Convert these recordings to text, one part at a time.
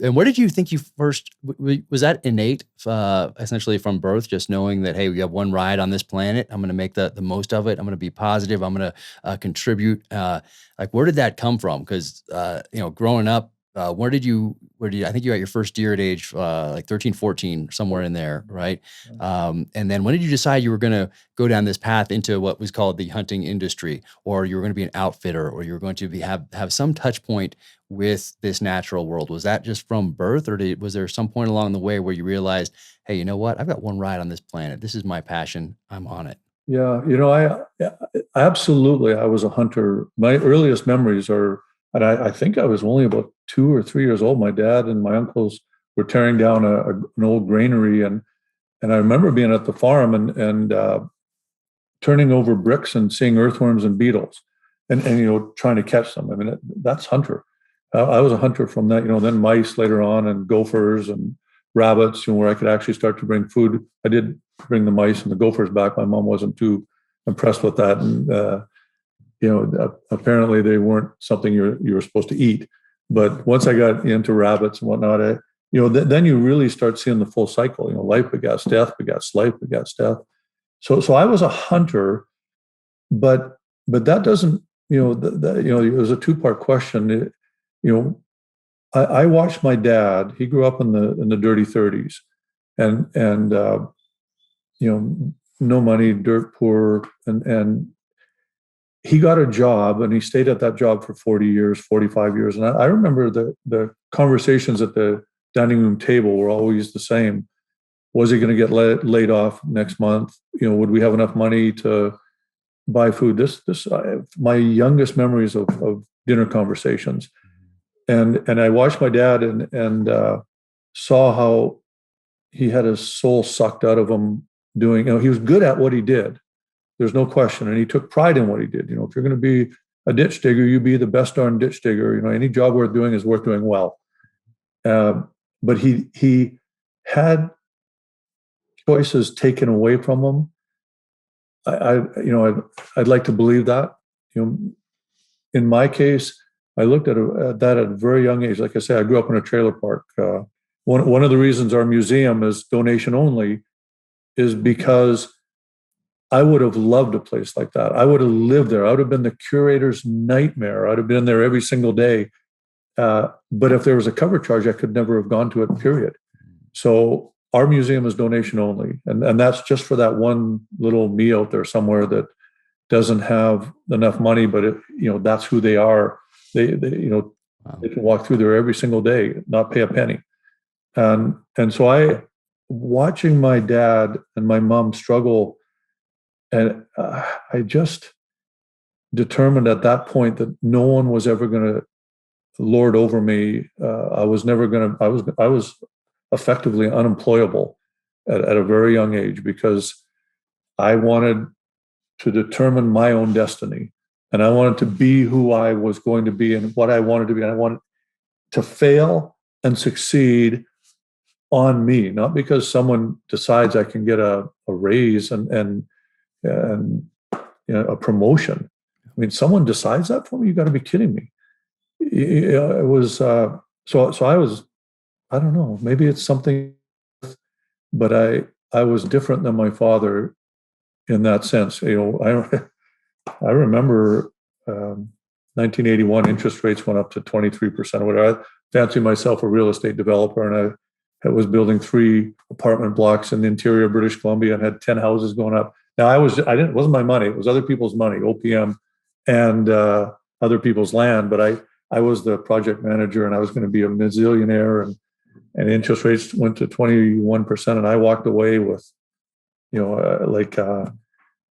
And where did you think you first was that innate, essentially from birth, just knowing that, "Hey, we have one ride on this planet. I'm gonna make the most of it. I'm gonna be positive. I'm gonna, contribute." Like, where did that come from? 'Cause, growing up, where did you I think you got your first deer at age, like 13, 14, somewhere in there, right? And then when did you decide you were gonna go down this path into what was called the hunting industry, or you were gonna be an outfitter, or you were going to have some touch point with this natural world? Was that just from birth, or was there some point along the way where you realized, "Hey, you know what? I've got one ride on this planet. This is my passion. I'm on it." Yeah, yeah, absolutely. I was a hunter. My earliest memories are, and I think I was only about 2 or 3 years old. My dad and my uncles were tearing down an old granary, and I remember being at the farm and turning over bricks and seeing earthworms and beetles, and trying to catch them. I mean, that's hunter. I was a hunter from that. Then mice later on, and gophers and rabbits. Where I could actually start to bring food. I did bring the mice and the gophers back. My mom wasn't too impressed with that, and apparently they weren't something you were supposed to eat. But once I got into rabbits and whatnot, then you really start seeing the full cycle. Life begets death, begets life, begets death. So I was a hunter, but that doesn't. It was a two-part question. You know, I watched my dad. He grew up in the dirty 30s, and no money, dirt poor, and he got a job, and he stayed at that job for 40 years, 45 years. And I remember the conversations at the dining room table were always the same. Was he going to get laid off next month? Would we have enough money to buy food? My youngest memories of dinner conversations. And I watched my dad and saw how he had his soul sucked out of him doing. He was good at what he did. There's no question, and he took pride in what he did. If you're going to be a ditch digger, you be the best darn ditch digger. Any job worth doing is worth doing well. But he had choices taken away from him. I'd like to believe that. In my case, I looked at that at a very young age. Like I say, I grew up in a trailer park. One of the reasons our museum is donation only is because I would have loved a place like that. I would have lived there. I would have been the curator's nightmare. I'd have been there every single day. But if there was a cover charge, I could never have gone to it, period. So our museum is donation only. And that's just for that one little me out there somewhere that doesn't have enough money, but that's who they are. Wow. They can walk through there every single day, not pay a penny. And so watching my dad and my mom struggle, and I just determined at that point that no one was ever going to lord over me. I was never going to. I was effectively unemployable at a very young age because I wanted to determine my own destiny, and I wanted to be who I was going to be and what I wanted to be. And I wanted to fail and succeed on me, not because someone decides I can get a raise and a promotion. I mean, someone decides that for me. You got to be kidding me. It was so I was. I don't know. Maybe it's something, but I was different than my father in that sense. I remember 1981 interest rates went up to 23% or whatever. I fancied myself a real estate developer, and I was building 3 apartment blocks in the interior of British Columbia and had 10 houses going up. Now it wasn't my money. It was other people's money, OPM, and other people's land. But I was the project manager, and I was going to be a bazillionaire, and interest rates went to 21%, and I walked away with,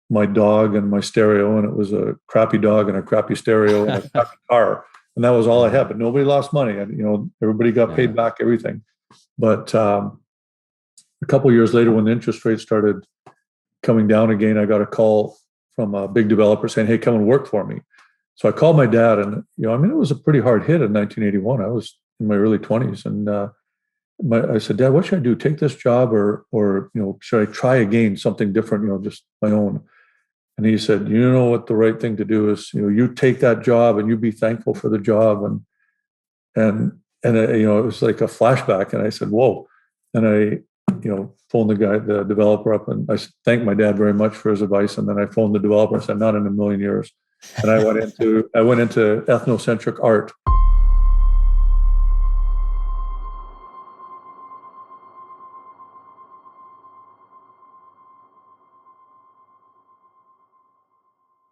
my dog and my stereo, and it was a crappy dog and a crappy stereo and a crappy car, and that was all I had. But nobody lost money, and everybody got paid back everything. But a couple of years later, when the interest rates started coming down again, I got a call from a big developer saying, "Hey, come and work for me." So I called my dad, and it was a pretty hard hit in 1981. I was in my early 20s, and I said, "Dad, what should I do? Take this job, or should I try again something different? Just my own." And he said, "You know what the right thing to do is, you take that job and you be thankful for the job, and And it was like a flashback. And I said, "Whoa!" And I, phoned the developer up, and I thanked my dad very much for his advice. And then I phoned the developer and said, "Not in a million years." And I went into ethnocentric art.